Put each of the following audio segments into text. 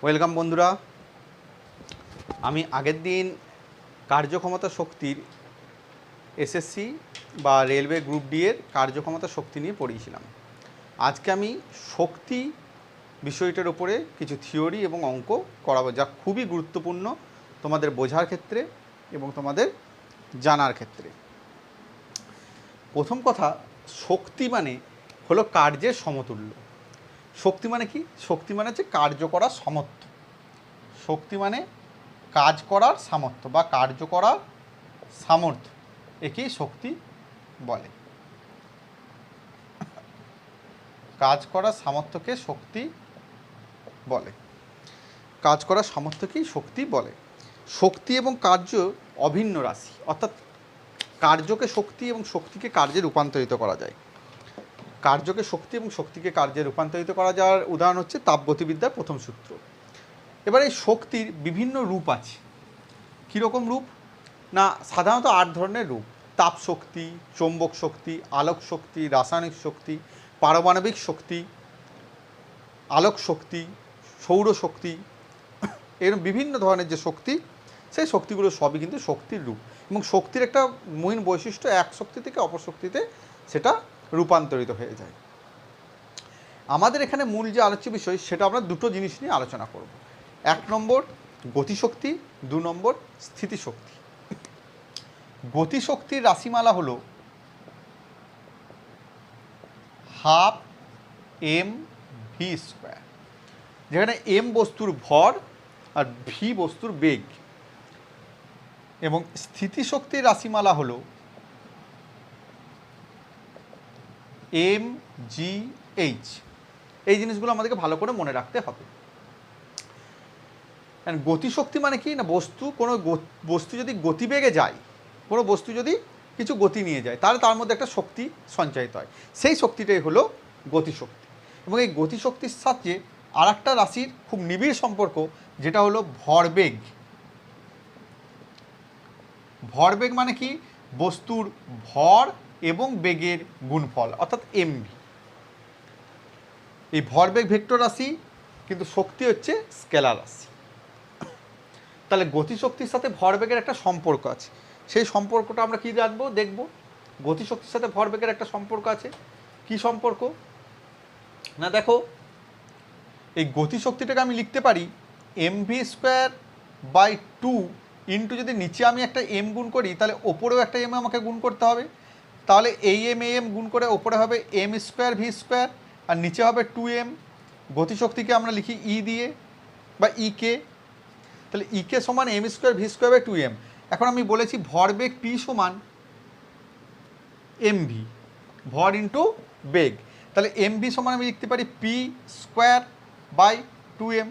Welcome বন্ধুরা। আমি আগের দিন কার্যক্ষমতা শক্তির এসএসসি বা রেলওয়ে গ্রুপ ডি এর কার্যক্ষমতা শক্তি নিয়ে পড়িয়েছিলাম। আজকে আমি শক্তি বিষয়টার উপরে কিছু থিওরি এবং অঙ্ক করাবো, যা খুবই গুরুত্বপূর্ণ তোমাদের বোঝার ক্ষেত্রে এবং তোমাদের জানার ক্ষেত্রে। প্রথম কথা, শক্তি মানে হলো কার্যের সমতুল্য। শক্তি মানে কি? শক্তি মানে হচ্ছে কার্য করার সামর্থ্য। শক্তি মানে কাজ করার সামর্থ্য বা কার্য করার সামর্থ্য, একেই শক্তি বলে। কাজ করার সামর্থ্যকে শক্তি বলে। কাজ করার সামর্থ্যকেই শক্তি বলে। শক্তি এবং কার্য অভিন্ন রাশি, অর্থাৎ কার্যকে শক্তি এবং শক্তিকে কার্যে রূপান্তরিত করা যায়। কার্যকে শক্তি এবং শক্তিকে কার্যে রূপান্তরিত করা যাওয়ার উদাহরণ হচ্ছে তাপগতিবিদ্যার প্রথম সূত্র। এবার এই শক্তির বিভিন্ন রূপ আছে। কীরকম রূপ? না, সাধারণত 8 ধরনের রূপ: তাপ শক্তি, চৌম্বক শক্তি, আলোক শক্তি, রাসায়নিক শক্তি, পারমাণবিক শক্তি, আলোক শক্তি, সৌর শক্তি, এরকম বিভিন্ন ধরনের যে শক্তি, সেই শক্তিগুলো সবই কিন্তু শক্তির রূপ। এবং শক্তির একটা মূল বৈশিষ্ট্য, এক শক্তি থেকে অপর শক্তিতে সেটা রূপান্তরিত হয়ে যায়। আমাদের এখানে মূল যে আলোচ্য বিষয়, সেটা আমরা দুটো জিনিস নিয়ে আলোচনা করব। 1 নম্বর গতিশক্তি, 2 নম্বর স্থিতিশক্তি। গতিশক্তির রাশিমালা হলো হাফ এম ভি স্কোয়ার, যেখানে এম বস্তুর ভর আর ভি বস্তুর বেগ। এবং স্থিতিশক্তির রাশিমালা হলো এম জি এইচ। এই জিনিসগুলো আমাদেরকে ভালো করে মনে রাখতে হবে। গতিশক্তি মানে কি? না, কোনো বস্তু যদি গতিবেগে যায়, কোনো বস্তু যদি কিছু গতি নিয়ে যায়, তাহলে তার মধ্যে একটা শক্তি সঞ্চারিত হয়। সেই শক্তিটাই হলো গতিশক্তি। এবং এই গতিশক্তির সাথে আর একটা রাশির খুব নিবিড় সম্পর্ক, যেটা হলো ভরবেগ। ভরবেগ মানে কি? বস্তুর ভর এবং বেগের গুণফল, অর্থাৎ এমভি। এই ভরবেগ ভেক্টর রাশি, কিন্তু শক্তি হচ্ছে স্কেলার রাশি। তাহলে গতিশক্তির সাথে ভরবেগের একটা সম্পর্ক আছে। সেই সম্পর্কটা আমরা কী দেখব। গতিশক্তির সাথে ভরবেগের একটা সম্পর্ক আছে। কি সম্পর্ক? না, দেখো, এই গতিশক্তিটাকে আমি লিখতে পারি mv স্কোয়ার বাই 2 ইন্টু, যদি নিচে আমি একটা এম গুণ করি, তাহলে ওপরেও একটা এম আমাকে গুণ করতে হবে। তাহলে এই এম গুণ করে ওপরে হবে এম স্কোয়ার ভি স্কোয়ার, আর নিচে হবে 2m। গতিশক্তিকে আমরা লিখি ই দিয়ে বা কে। তাহলে কে সমান m square v square by 2m। এখন আমি বলেছি ভরবেগ পি সমান এমভি, ভর ইন্টু বেগ। তাহলে এমভি সমান আমি লিখতে পারি পি স্কোয়ার বাই 2m,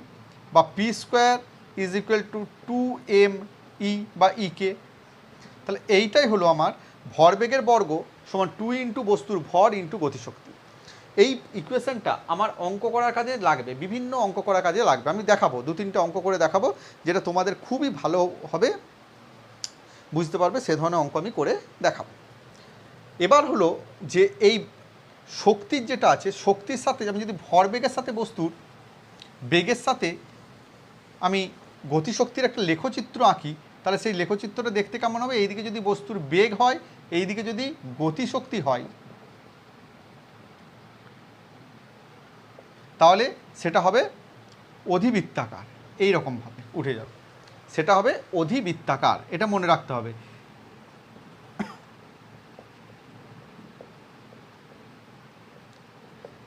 বা P square is equal two 2m ই বা কে। তাহলে এইটাই হলো আমার ভরবেগের বর্গ সমান 2 ইন্টু বস্তুর ভর ইন্টু গতিশক্তি। এই ইকুয়েশনটা আমার অঙ্ক করার কাজে লাগবে, বিভিন্ন অঙ্ক করার কাজে লাগবে। আমি দেখাবো, 2-3টে অঙ্ক করে দেখাবো, যেটা তোমাদের খুবই ভালো হবে, বুঝতে পারবে। সে ধরনের অঙ্ক আমি করে দেখাবো। এবার হলো যে এই শক্তির যেটা আছে, শক্তির সাথে আমি যদি ভরবেগের সাথে বস্তুর বেগের সাথে আমি গতিশক্তির একটা লেখচিত্র আঁকি, তাহলে সেই লেখচিত্রটা দেখতে কেমন হবে? এইদিকে যদি বস্তুর বেগ হয়, এইদিকে যদি গতিশক্তি হয়, তাহলে সেটা হবে অধিবৃত্তাকার। এই রকমভাবে উঠে যাবে, সেটা হবে অধিবৃত্তাকার। এটা মনে রাখতে হবে।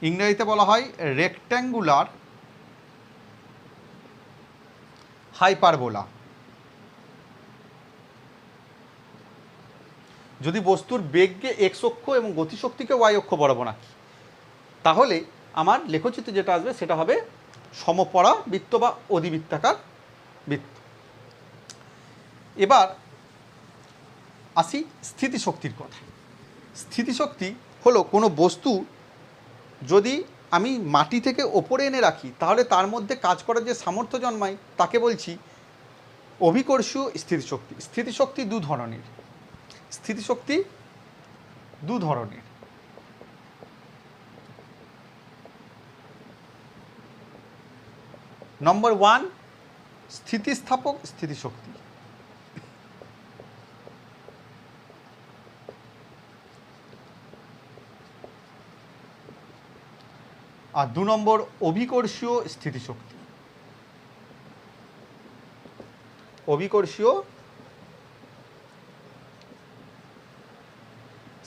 ইংরেজিতে বলা হয় রেক্ট্যাঙ্গুলার হাইপারবোলা। যদি বস্তুর বেগকে এক্স অক্ষ এবং গতিশক্তিকে ওয়াই অক্ষ বরাবর আঁকি, তাহলে আমার লেখচিত্র যেটা আসবে সেটা হবে সমপরা বৃত্ত বা অধিবৃত্তাকার বৃত্ত। এবার আসি স্থিতিশক্তির কথা। স্থিতিশক্তি হলো কোনো বস্তু যদি আমি মাটি থেকে ওপরে এনে রাখি, তাহলে তার মধ্যে কাজ করার যে সামর্থ্য জন্মায়, তাকে বলছি অভিকর্ষীয় স্থিতিশক্তি। স্থিতিশক্তি দু ধরনের। স্থিতিশক্তি দু ধরনের। নম্বর 1 স্থিতিস্থাপক স্থিতিশক্তি, আর 2 নম্বর অভিকর্ষীয় স্থিতিশক্তি। অভিকর্ষীয়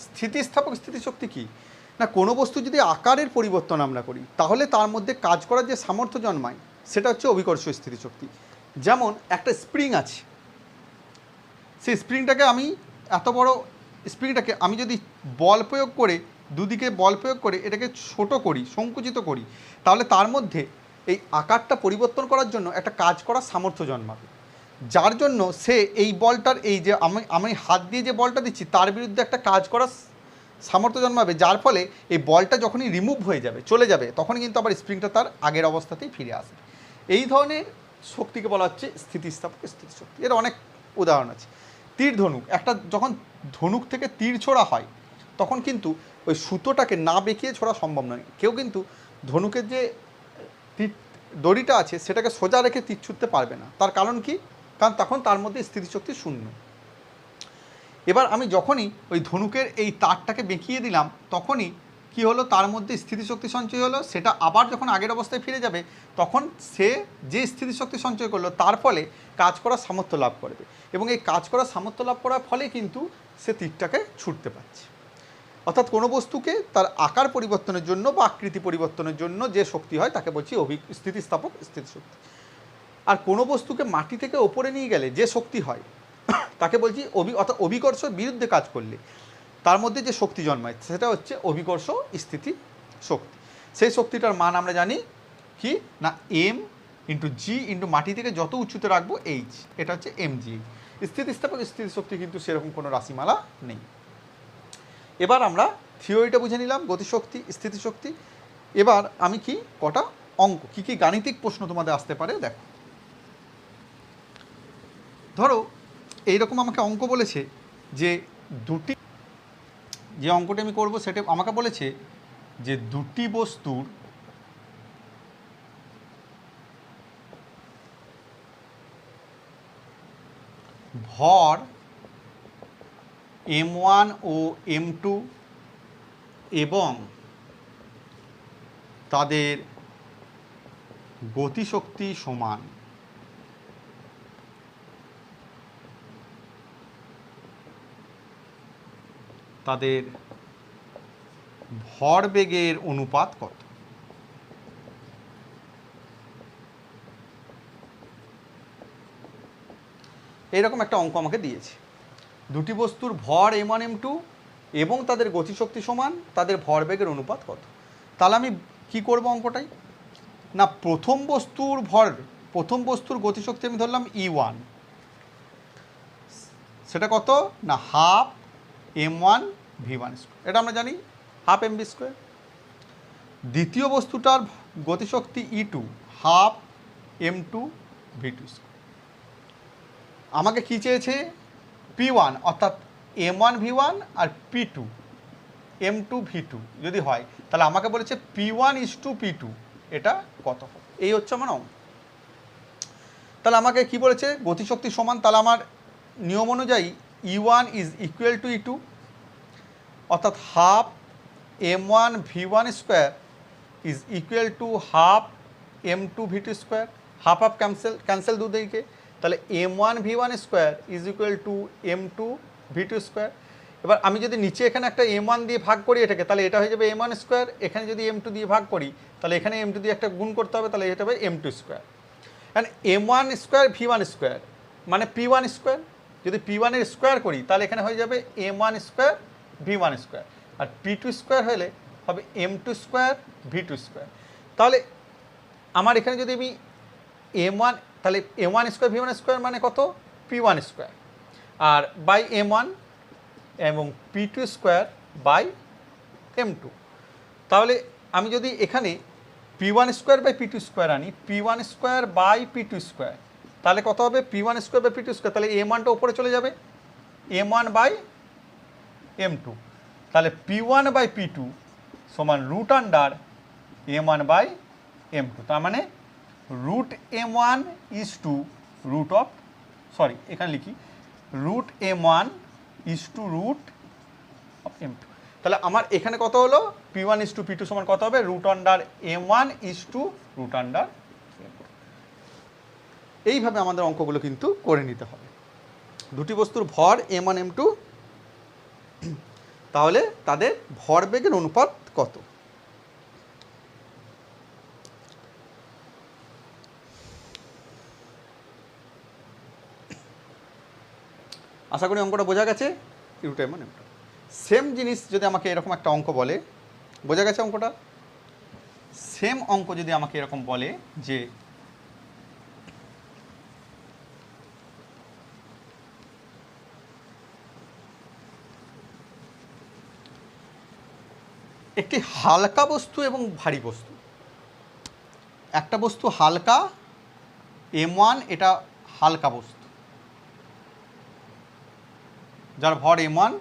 স্থিতিস্থাপক স্থিতিশক্তি কি না, কোনো বস্তু যদি আকারের পরিবর্তন আমরা করি তাহলে তার মধ্যে কাজ করার যে সামর্থ্য জন্মায় সেটা হচ্ছে অভিকর্ষীয় স্থিতিশক্তি। যেমন একটা স্প্রিং আছে, সেই স্প্রিংটাকে আমি এত বড় স্প্রিংটাকে আমি যদি বল প্রয়োগ করে দুদিকে বল প্রয়োগ করে এটাকে ছোট করি, সংকুচিত করি, তাহলে তার মধ্যে এই আকারটা পরিবর্তন করার জন্য একটা কাজ করার সামর্থ্য জন্মাবে, যার জন্য সে এই বলটার এই যে আমি হাত দিয়ে যে বলটা দিচ্ছি তার বিরুদ্ধে একটা কাজ করার সামর্থ্য জন্মাবে, যার ফলে এই বলটা যখনই রিমুভ হয়ে যাবে, চলে যাবে, তখনই কিন্তু আবার স্প্রিংটা তার আগের অবস্থাতেই ফিরে আসবে। এই ধরনের শক্তিকে বলা হচ্ছে স্থিতিস্থাপক স্থিতিশক্তি। এর অনেক উদাহরণ আছে। তীর ধনুক, একটা যখন ধনুক থেকে তীর ছোড়া হয় তখন কিন্তু ওই সুতোটাকে না বেঁকিয়ে ছোড়া সম্ভব নয়। কেউ কিন্তু ধনুকের যে তীর দড়িটা আছে সেটাকে সোজা রেখে তীর ছুটতে পারবে না। তার কারণ কি? কারণ তখন তার মধ্যে স্থিতিশক্তি শূন্য। এবার আমি যখনই ওই ধনুকের এই তারটাকে বেঁকিয়ে দিলাম তখনই কি হলো, তার মধ্যে স্থিতিশক্তি সঞ্চয় হলো, সেটা আবার যখন আগের অবস্থায় ফিরে যাবে তখন সে যে স্থিতিশক্তি সঞ্চয় করলো তার ফলে কাজ করার সামর্থ্য লাভ করবে, এবং এই কাজ করার সামর্থ্য লাভ করার ফলে কিন্তু সে তীরটাকে ছুটতে পারছে। অর্থাৎ কোনো বস্তুকে তার আকার পরিবর্তনের জন্য বা আকৃতি পরিবর্তনের জন্য যে শক্তি হয় তাকে বলছি স্থিতিস্থাপক স্থিতিশক্তি। আর কোনো বস্তুকে মাটি থেকে ওপরে নিয়ে গেলে যে শক্তি হয় তাকে বলছি অর্থাৎ অভিকর্ষের বিরুদ্ধে কাজ করলে তার মধ্যে যে শক্তি জন্মায় সেটা হচ্ছে অভিকর্ষ স্থিতি শক্তি। সেই শক্তিটার মান আমরা জানি কি না এম ইন্টু জি ইন্টু মাটি থেকে যত উঁচুতে রাখবো এইচ, এটা হচ্ছে mg। স্থিতিস্থাপক স্থিতিশক্তি কিন্তু সেরকম কোনো রাশিমালা নেই। এবার আমরা থিওরিটা বুঝে নিলাম, গতিশক্তি, স্থিতিশক্তি। এবার আমি কি কটা অঙ্ক, কি কি গাণিতিক প্রশ্ন তোমাদের আসতে পারে দেখো। ধরো এইরকম আমাকে অঙ্ক বলেছে যে দুটি, যে অঙ্কটি আমি করব সেটা আমাকে বলেছে যে দুটি বস্তুর ভর m1 ও m2 এবং তাদের গতিশক্তি সমান। তাদের ভরবেগের অনুপাত কত? এইরকম একটা অঙ্ক আমাকে দিয়েছে। দুটি বস্তুর ভর m1 m2 এবং তাদের গতিশক্তি সমান, তাদের ভরবেগের অনুপাত কত? তাহলে আমি কি করব অঙ্কটাই না, প্রথম বস্তুর গতিশক্তি আমি ধরলাম e1, সেটা কত না হাফ m1 v1 স্কোয়ার, এটা আমরা জানি হাফ mv স্কোয়ার। দ্বিতীয় বস্তুটার গতিশক্তি e2 half m2 v2 square. আমাকে কি চেয়েছে p1 অর্থাৎ m1 v1 আর p2 m2 v2 যদি হয় তাহলে আমাকে বলেছে p1 is to p2 এটা কত। এই হচ্ছে আমার অঙ্ক। তাহলে আমাকে কি বলেছে গতিশক্তি সমান, তাহলে আমার নিয়ম অনুযায়ী e1 is equal to e2 অর্থাৎ half m1 v1 square is equal to half m2 v2 square. Half half cancel দুদিকে, তাহলে m1 v1 square is equal to m2 v2 square. এবার আমি যদি নিচে এখানে একটা m1 দিয়ে ভাগ করি এটাকে, তাহলে এটা হয়ে যাবে m1 স্কোয়ার। এখানে যদি m2 দিয়ে ভাগ করি তাহলে এখানে m2 দিয়ে একটা গুণ করতে হবে, তাহলে এটা হবে m2 square. And m1 square v1 square মানে p1 স্কোয়ার। যদি p1 এর স্কোয়ার করি তাহলে এখানে হয়ে যাবে m1 স্কোয়ার v1 স্কোয়ার, আর p2 স্কোয়ার হলে হবে m2 স্কোয়ার v2 স্কোয়ার। তাহলে আমার এখানে যদি আমি m1, তাহলে m1 স্কোয়ার v1 স্কোয়ার মানে কত p1 square, R by m1 এবং p2 স্কোয়ার বাই m2। তাহলে আমি যদি এখানে p1 square by p2 square আনি, p1 square by p2 square, তাহলে কত হবে p1 square by p2 square, তাহলে m1টা উপরে চলে যাবে m1 বাই m2, তাহলে p1 বাই p2 সমান root under m1 by m2। তার মানে root m1 is to root of, sorry এখানে লিখি root m1 is to root of m2। তাহলে আমার এখানে কত হলো, p1 ইজ টু p2 সমান কত হবে, root under m1 is to root under m2। এইভাবে আমাদের অঙ্কগুলো কিন্তু করে নিতে হবে। দুটি বস্তুর ভর m1 m2, তাহলে তাদের ভরবেগের অনুপাত কত। আশা করি অঙ্কটা বোঝা গেছে। রুট m1 m2 সেম জিনিস যদি আমাকে এরকম একটা অঙ্ক বলে, বোঝা গেছে অঙ্কটা? সেম অঙ্ক যদি আমাকে এরকম বলে যে একটি হালকা বস্তু এবং ভারী বস্তু, একটা বস্তু হালকা m1, এটা হালকা বস্তু যার ভর m1,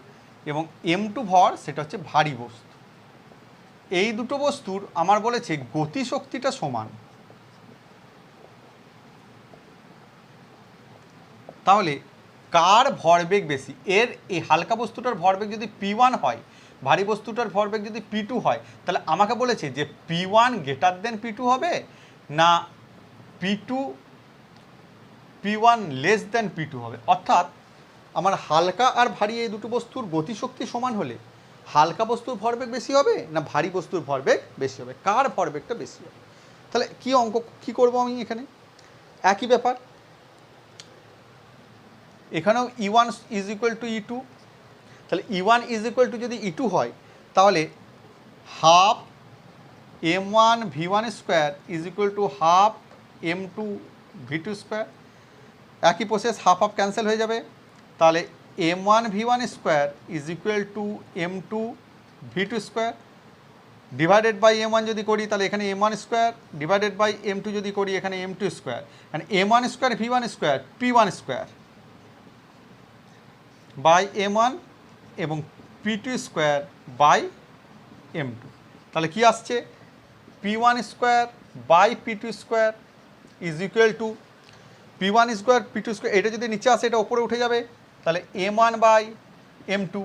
এবং m2 ভর সেটা হচ্ছে ভারী বস্তু। এই দুটো বস্তুর আমার বলেছে গতিশক্তিটা সমান। তাহলে কার ভরবেগ বেশি? এর এই হালকা বস্তুটার ভরবেগ যদি p1 হয়, ভারী বস্তুটার ভরবেগ যদি p2 হয়, তাহলে আমাকে বলেছে যে p1 গ্রেটার দেন p2 হবে না p1 লেস দেন p2 হবে। অর্থাৎ আমার হালকা আর ভারী এই দুটো বস্তুর গতিশক্তি সমান হলে হালকা বস্তুর ভরবেগ বেশি হবে না ভারী বস্তুর ভরবেগ বেশি হবে, কার ভরবেগটা বেশি হবে। তাহলে কি অঙ্ক কি করব আমি এখানে, একই ব্যাপার এখানেও E1 is equal two E2। তাহলে E1 ইজ ইকুয়াল টু যদি E2 হয়, তাহলে half m1 v1 square is equal to half m2 v2 square. একই প্রসেস, হাফ হাফ ক্যান্সেল হয়ে যাবে, তাহলে m1 v1 square is equal to m2 v2 square divided by m1 যদি করি তাহলে এখানে m1 square, divided by m2 যদি করি এখানে m2 square, and m1 square v1 square p1 square by m1 এবং p2 স্কোয়ার বাই m2। তাহলে কি আসছে, p1 square by p2 square is equal to p1 square p2 square, এটা যদি নিচে আসে এটা উপরে উঠে যাবে, তাহলে m1 বাই m2,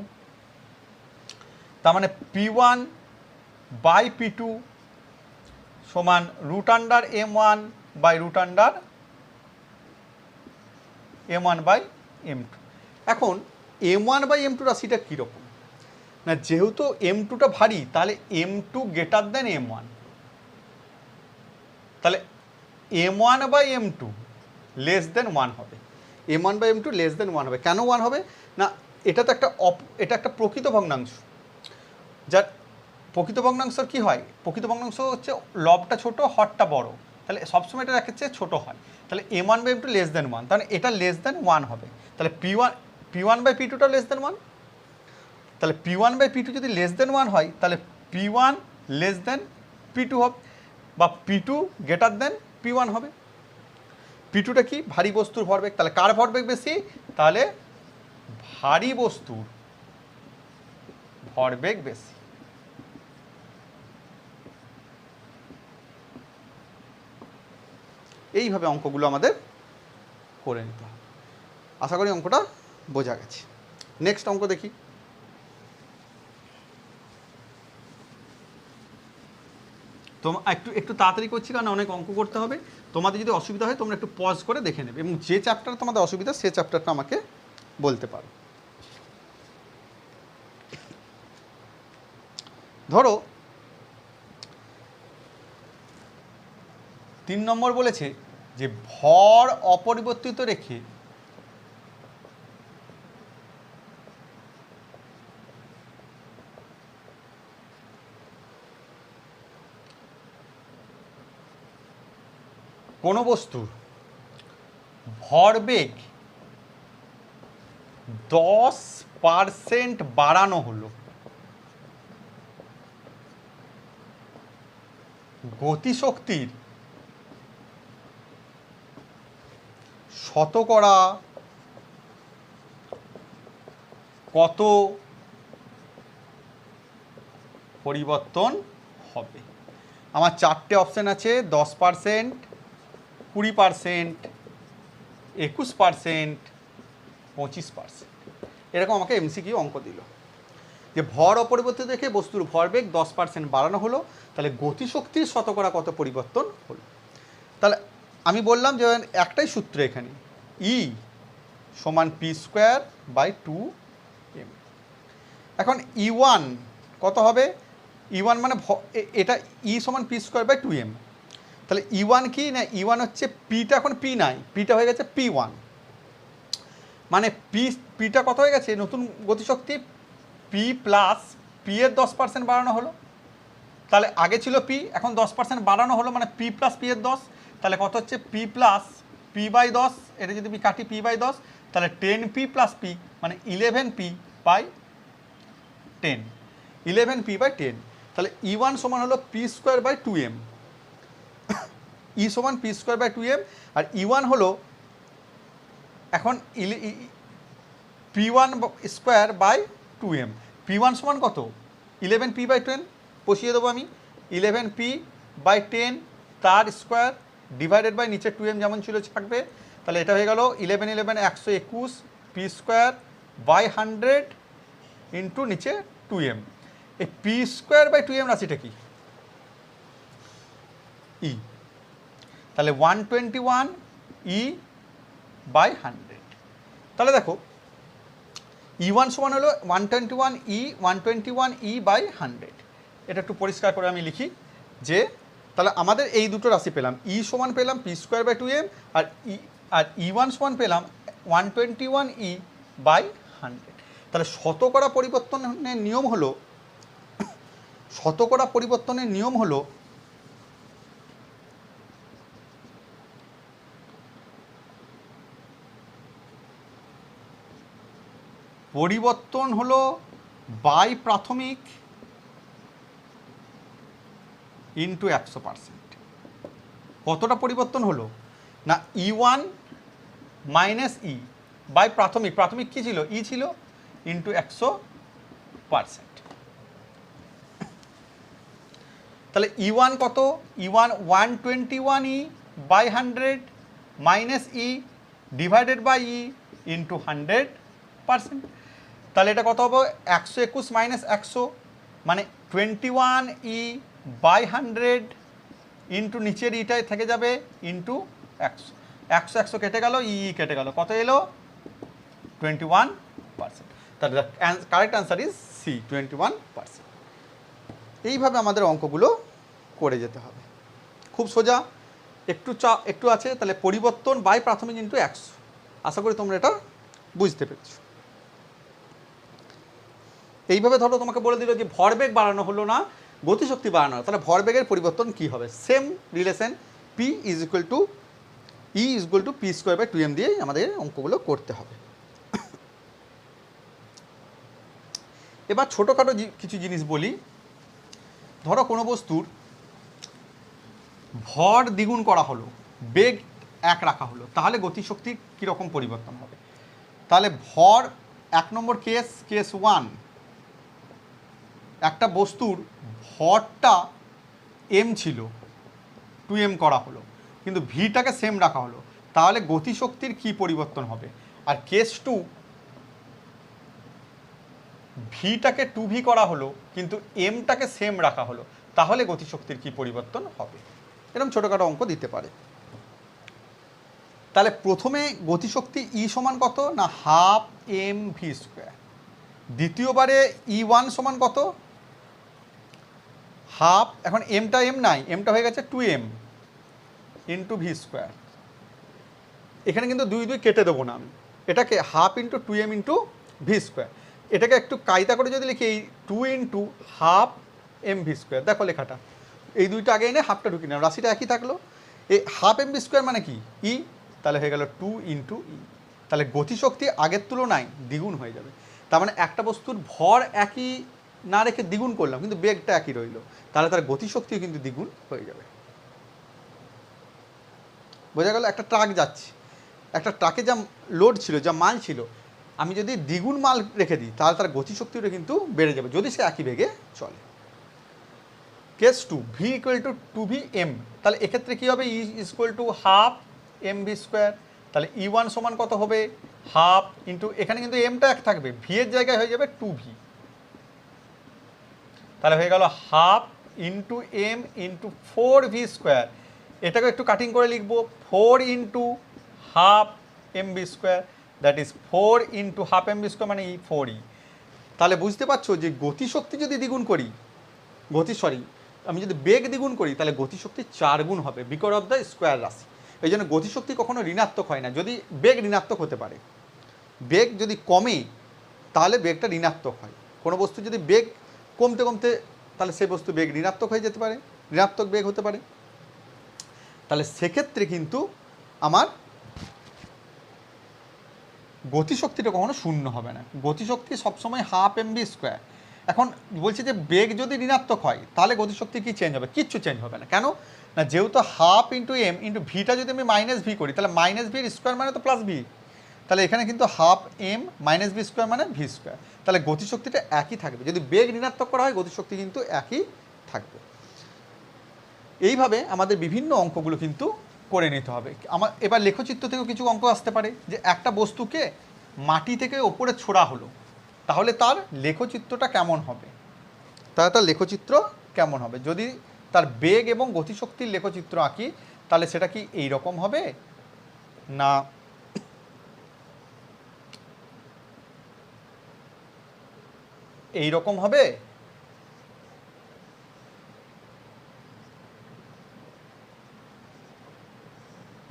তার মানে p1 বাই p2 সমান root under m1 by root under m1 by m2। এখন m1 বাই m2 রাশিটা কীরকম না, যেহেতু m2টা ভারী তাহলে m2 গ্রেটার দেন m1, তাহলে m1 by m2 less than 1 হবে, m1 by m2 less than 1 হবে। কেন 1 হবে না, এটা তো এটা একটা প্রকৃত ভগ্নাংশ, যার প্রকৃত ভগ্নাংশের কী হয়, প্রকৃত ভগ্নাংশ হচ্ছে লবটা ছোট হরটা বড়, তাহলে সবসময় এটা রাখছে ছোটো হয়, তাহলে m1 by m2 less than 1, তাহলে এটা লেস দেন 1 হবে। তাহলে p1 বাই p2টা লেস দেন 1, তাহলে p1 বাই p2 যদি লেস দেন 1 হয় তাহলে p1 লেস দেন p2 হবে, বা p2 গ্রেটার দেন p1 হবে। p2টা কি, ভারী বস্তুর ভরবেগ, তাহলে কার ভরবেগ বেশি, তাহলে ভারী বস্তুর ভরবেগ বেশি। এইভাবে অঙ্কগুলো আমাদের করে নিতে হবে। আশা করি অঙ্কটা বোঝা গেছে। নেক্সট অঙ্ক দেখি। তো একটু তাড়াতাড়ি করছি কারণ অনেক অঙ্ক করতে হবে। তোমাদের যদি অসুবিধা হয় তোমরা একটু পজ করে দেখে নেবে, এবং যে চ্যাপ্টার তোমাদের অসুবিধা সে চ্যাপ্টারটা আমাকে বলতে পারো। ধরো 3 নম্বর বলেছে যে ভর অপরিবর্তিত রেখে কোনো বস্তুর ভরবেগ 10% বাড়ানো হলো, গতিশক্তির শতকরা কত পরিবর্তন হবে। আমার 4টে অপশান আছে, 10%, 20%, 21%, 25%। এরকম আমাকে এমসিকিউ অঙ্ক দিল যে ভর অপরিবর্তিত রেখে বস্তুর ভরবেগ 10% বাড়ানো হলো, তাহলে গতিশক্তির শতকরা কত পরিবর্তন হলো। তাহলে আমি বললাম যে একটাই সূত্র এখানে, ই সমান p²/2m। এখন E1 কত হবে? E1 মানে এটা ই সমান p²/2m। তাহলে E1 কি না, E1 হচ্ছে পিটা, এখন পি নাই, পিটা হয়ে গেছে P1, মানে পিটা কত হয়ে গেছে নতুন গতিশক্তি পি প্লাস পি এর 10% বাড়ানো হলো। তাহলে আগে ছিল পি, এখন 10% বাড়ানো হলো, মানে পি প্লাস পি এর 10, তাহলে কত হচ্ছে পি প্লাস p/10। এটা যদি আমি কাটি p/10, তাহলে 10p প্লাস পি মানে 11p/10, 11p/10। তাহলে E1 সমান হলো p²/2m, ই সমান p²/2m, আর E1 হলো এখন p1² p1 সমান কত 11p/10, বসিয়ে দেবো আমি 11p/10 তার স্কোয়ার ডিভাইডেড বাই নিচে 2m যেমন ছিল থাকবে। তাহলে এটা হয়ে গেল 11 11 121 p²/100 ইন্টু নিচে 2m। এই p²/2m রাশিটা কি? ই। তাহলে 121 E/100। তাহলে দেখো E1 সমান হলো 121 E/100। এটা একটু পরিষ্কার করে আমি লিখি যে তাহলে আমাদের এই দুটো রাশি পেলাম, ই সমান পেলাম p²/2m, আর E1 সমান পেলাম 121 E/100। তাহলে শতকরা পরিবর্তনের নিয়ম হলো পরিবর্তন হলো বাই প্রাথমিক ইন্টু 100%। কতটা পরিবর্তন হলো না, E1 মাইনাস ই বাই প্রাথমিক, প্রাথমিক কী ছিল? ই ছিল, ইন্টু 100%। তাহলে E1 কত? E1 121 E/100 minus E divided by E into 100%। তাহলে এটা কত হবে? 121 মাইনাস 100 মানে 21 E/100 ইন্টু নিচের ইটাই থেকে যাবে ইন্টু 100, 100 কেটে গেল, ই কেটে গেল, কত এলো? 21%। তাহলে কারেক্ট আনসার ইজ সি, 21%। এইভাবে আমাদের অঙ্কগুলো করে যেতে হবে, খুব সোজা। একটু আছে, তাহলে পরিবর্তন বাই প্রাথমিক ইন্টু 100। আশা করি তোমরা এটা বুঝতে পেরেছো। এইভাবে ধরো তোমাকে বলে দিল যে ভরবেগ বাড়ানো হলো না, গতিশক্তি বাড়ানো হলো, তাহলে ভরবেগের পরিবর্তন কি হবে? Same relation, P is equal two E is equal two p²/2m দিয়েই আমাদের অঙ্কগুলো করতে হবে। এবার ছোটোখাটো কিছু জিনিস বলি। ধরো কোনো বস্তুর ভর দ্বিগুণ করা হলো, বেগ 1 রাখা হলো, তাহলে গতিশক্তির কীরকম পরিবর্তন হবে? তাহলে ভর 1 নম্বর কেস 1, একটা বস্তুর ভরটা m ছিল, 2m করা হলো, কিন্তু ভিটাকে সেম রাখা হলো, তাহলে গতিশক্তির কি পরিবর্তন হবে? আর কেস 2, ভিটাকে 2v করা হলো, কিন্তু এমটাকে সেম রাখা হলো, তাহলে গতিশক্তির কি পরিবর্তন হবে? এরকম ছোটোখাটো অঙ্ক দিতে পারে। তাহলে প্রথমে গতিশক্তি ই সমান কত না, 12 mv²। দ্বিতীয়বারে E1 সমান কত? 12, এখন এমটা এম নাই, এমটা হয়ে গেছে 2m ইন্টু v²। এখানে কিন্তু 2 2 কেটে দেবো না আমি, এটাকে 12 ইন্টু 2m ইন্টু v²। এটাকে একটু কায়দা করে যদি লিখি, এই 2 ইন্টু 12 mv², দেখো লেখাটা, এই দুইটা আগে এনে হাফটা ঢুকি না, রাশিটা একই থাকলো। এই 12 mv² মানে কি? ই। তাহলে হয়ে গেল 2 ইন্টু ই। তাহলে গতিশক্তি আগের তুলনায় দ্বিগুণ হয়ে যাবে। তার মানে একটা বস্তুর ভর একই না রেখে দ্বিগুণ করলাম, কিন্তু বেগটা একই রইল, তাহলে তার গতিশক্তিও কিন্তু দ্বিগুণ হয়ে যাবে। বোঝা গেল? একটা ট্রাক যাচ্ছে, একটা ট্রাকে যা লোড ছিল, যা মাল ছিল, আমি যদি দ্বিগুণ মাল রেখে দিই, তাহলে তার গতিশক্তিটা কিন্তু বেড়ে যাবে, যদি সে একই বেগে চলে। Case 2 v equal to 2v m, তাহলে এক্ষেত্রে কী হবে, E equal to half m v square, তাহলে E1 সমান কত হবে, হাফ ইন্টু, এখানে কিন্তু এমটা এক থাকবে, ভি এর জায়গায় হয়ে যাবে 2v, তাহলে হয়ে গেল half into m into 4v square, এটাকে একটু কাটিং করে লিখবো 4 into half m v square, that is 4 into half m v square মানে 4e। তাহলে বুঝতে পারছো যে গতিশক্তি যদি দ্বিগুণ করি, আমি যদি বেগ দ্বিগুণ করি তাহলে গতিশক্তি 4 গুণ হবে, বিকজ অফ দ্য স্কোয়ার রাশি। এই জন্য গতিশক্তি কখনো ঋণাত্মক হয় না, যদি বেগ ঋণাত্মক হতে পারে, বেগ যদি কমে তাহলে বেগটা ঋণাত্মক হয়, কোনো বস্তু যদি বেগ কমতে কমতে তাহলে সেই বস্তু বেগ ঋণাত্মক হয়ে যেতে পারে, ঋণাত্মক বেগ হতে পারে, তাহলে সেক্ষেত্রে কিন্তু আমার গতিশক্তিটা কখনো শূন্য হবে না, গতিশক্তি সবসময় হাফ এম ভি স্কোয়ার। এখন বলছি যে বেগ যদি ঋণাত্মক হয় তাহলে গতিশক্তি কি চেঞ্জ হবে, কিচ্ছু চেঞ্জ হবে না, কেন না, যেহেতু হাফ ইন্টু এম ইন্টু ভিটা যদি আমি মাইনাস ভি করি তাহলে মাইনাস ভির স্কোয়ার মানে তো প্লাস ভি, তাহলে এখানে কিন্তু half m minus v square মানে ভি স্কোয়ার, তাহলে গতিশক্তিটা একই থাকবে, যদি বেগ ঋণাত্মক করা হয় গতিশক্তি কিন্তু একই থাকবে। এইভাবে আমাদের বিভিন্ন অঙ্কগুলো কিন্তু করে নিতে হবে। আমার এবার লেখচিত্র থেকেও কিছু অঙ্ক আসতে পারে, যে একটা বস্তুকে মাটি থেকে ওপরে ছোড়া হলো, তাহলে তার লেখচিত্রটা কেমন হবে, যদি তার বেগ এবং গতিশক্তির লেখচিত্র আঁকি তাহলে সেটা কি এই রকম হবে, না এই রকম হবে,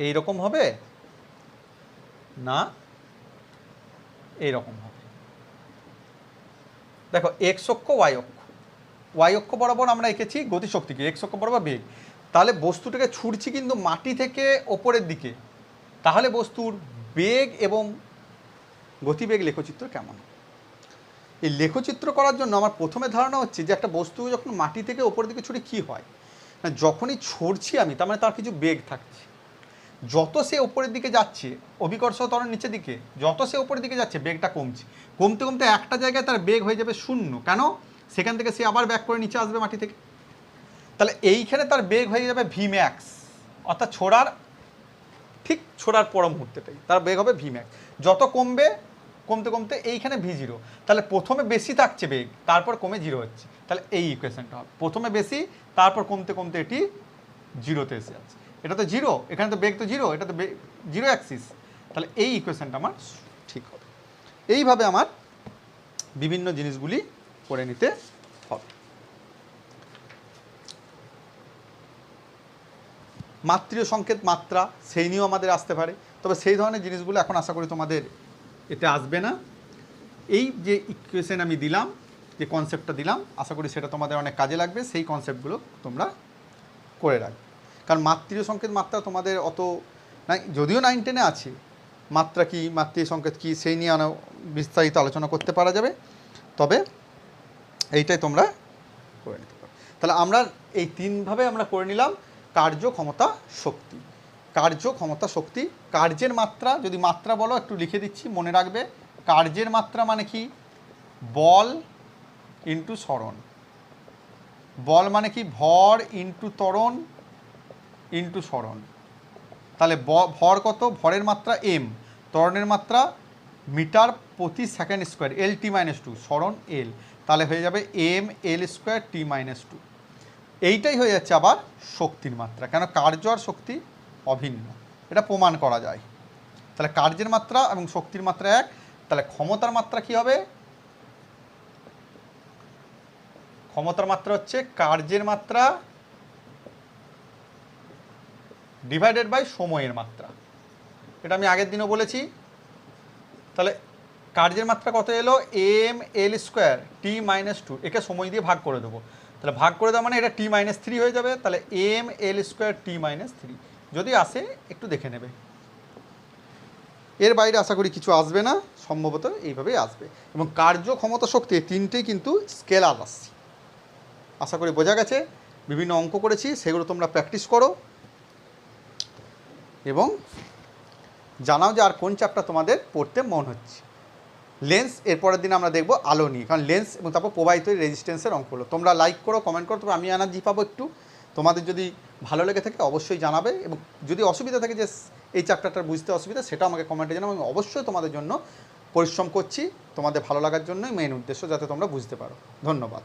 এই রকম হবে, না এই রকম হবে। দেখো এক্স অক্ষ ওয়াই অক্ষ বরাবর আমরা এঁকেছি গতিশক্তিকে, এক্স অক্ষ বরাবর বেগ, তাহলে বস্তুটাকে ছুটছি কিন্তু মাটি থেকে ওপরের দিকে, তাহলে বস্তুর বেগ এবং গতিবেগ লেখচিত্র কেমন। এই লেখচিত্র করার জন্য আমার প্রথমে ধারণা হচ্ছে যে একটা বস্তু যখন মাটি থেকে ওপরের দিকে ছুটে কী হয় না, যখনই ছড়ছি আমি তার মানে তার কিছু বেগ থাকছে, যত সে ওপরের দিকে যাচ্ছে অভিকর্ষ ত্বরণ নিচের দিকে, যত সে ওপরের দিকে যাচ্ছে বেগটা কমছে, কমতে কমতে একটা জায়গায় তার বেগ হয়ে যাবে শূন্য, কেন, সেখান থেকে সে আবার ব্যাক করে নিচে আসবে মাটি থেকে, তাহলে এইখানে তার বেগ হয়ে যাবে ভি ম্যাক্স, অর্থাৎ ছোড়ার পর মুহূর্তেটাই তার বেগ হবে ভি ম্যাক্স, যত কমবে কমতে কমতে এইখানে ভি জিরো, তাহলে প্রথমে বেশি থাকছে বেগ তারপর কমে জিরো হচ্ছে, তাহলে এই ইকুয়েশনটা হবে, প্রথমে বেশি তারপর কমতে কমতে এটি জিরোতে এসে যাচ্ছে, এটা তো জিরো, এখানে তো বেগ তো জিরো, এটা তো জিরো অ্যাক্সিস, তাহলে এই ইকুয়েশনটা আমার ঠিক হবে। এইভাবে আমার বিভিন্ন জিনিসগুলি করে নিতে হবে। মাত্রীয় সংকেত মাত্রা সেই নিয়েও আমাদের আসতে পারে, তবে সেই ধরনের জিনিসগুলো এখন আশা করি তোমাদের এতে আসবে না। এই যে ইকুয়েশন আমি দিলাম, যে কনসেপ্টটা দিলাম, আশা করি সেটা তোমাদের অনেক কাজে লাগবে, সেই কনসেপ্টগুলো তোমরা করে রাখবে, কারণ মাত্রীয় সংকেত মাত্রা তোমাদের অত যদিও 9 10-এ আছে, মাত্রা কি, মাত্রীয় সংকেত কি, সেই নিয়ে বিস্তারিত আলোচনা করতে পারা যাবে, তবে এইটাই তোমরা করে নিতে পারো। তাহলে আমরা এই 3ভাবে আমরা করে নিলাম কার্য, ক্ষমতা, শক্তি। কার্য, ক্ষমতা, শক্তি। কার্যের মাত্রা, যদি মাত্রা বলো একটু লিখে দিচ্ছি, মনে রাখবে, কার্যের মাত্রা মানে কি, বল ইন্টু সরণ, বল মানে কি ভর ইন্টু ত্বরণ ইন্টু সরণ, তাহলে ভর কত, ভরের মাত্রা এম, ত্বরণের মাত্রা মিটার প্রতি সেকেন্ড স্কোয়ার, এল টি মাইনাস 2, সরণ এল, তাহলে হয়ে যাবে এম এল স্কোয়ার টি মাইনাস 2। এইটাই হয়ে যাচ্ছে আবার শক্তির মাত্রা, কেন কার্য আর শক্তি অভিন্ন, এটা প্রমাণ করা যায়। তাহলে কার্যের মাত্রা এবং শক্তির মাত্রা এক, তাহলে ক্ষমতার মাত্রা কি হবে, ক্ষমতার মাত্রা হচ্ছে কার্যের মাত্রা ডিভাইডেড বাই সময়ের মাত্রা, এটা আমি আগের দিনও বলেছি। তাহলে কার্যের মাত্রা কত এলো, এম এল স্কোয়ার টি মাইনাস 2, একে সময় দিয়ে ভাগ করে দেবো, তাহলে ভাগ করে দেওয়া মানে এটা টি মাইনাস 3 হয়ে যাবে, তাহলে এম এল স্কোয়ার টি মাইনাস 3, যদি আসে একটু দেখে নেবে, এর বাইরে আশা করি কিছু আসবে না, সম্ভবত এইভাবেই আসবে। এবং কার্য, ক্ষমতা, শক্তি এই তিনটেই কিন্তু স্কেলার রাশি, আশা করি বোঝা গেছে। বিভিন্ন অঙ্ক করেছি, সেগুলো তোমরা প্র্যাকটিস করো এবং জানাও যে আর কোন চ্যাপ্টার তোমাদের পড়তে মন হচ্ছে। লেন্স এরপরের দিন আমরা দেখব আলো নিয়ে, কারণ লেন্স এবং তারপর প্রবাহিত রেজিস্ট্যান্সের অঙ্ক হলো। তোমরা লাইক করো, কমেন্ট করো, তবে আমি এনার্জি পাবো একটু। তোমাদের যদি ভালো লেগে থাকে অবশ্যই জানাবে, এবং যদি অসুবিধা থাকে যে এই চ্যাপ্টারটা বুঝতে অসুবিধা, সেটাও আমাকে কমেন্টে জানাবো। আমি অবশ্যই তোমাদের জন্য পরিশ্রম করছি, তোমাদের ভালো লাগার জন্যই মেইন উদ্দেশ্য, যাতে তোমরা বুঝতে পারো। ধন্যবাদ।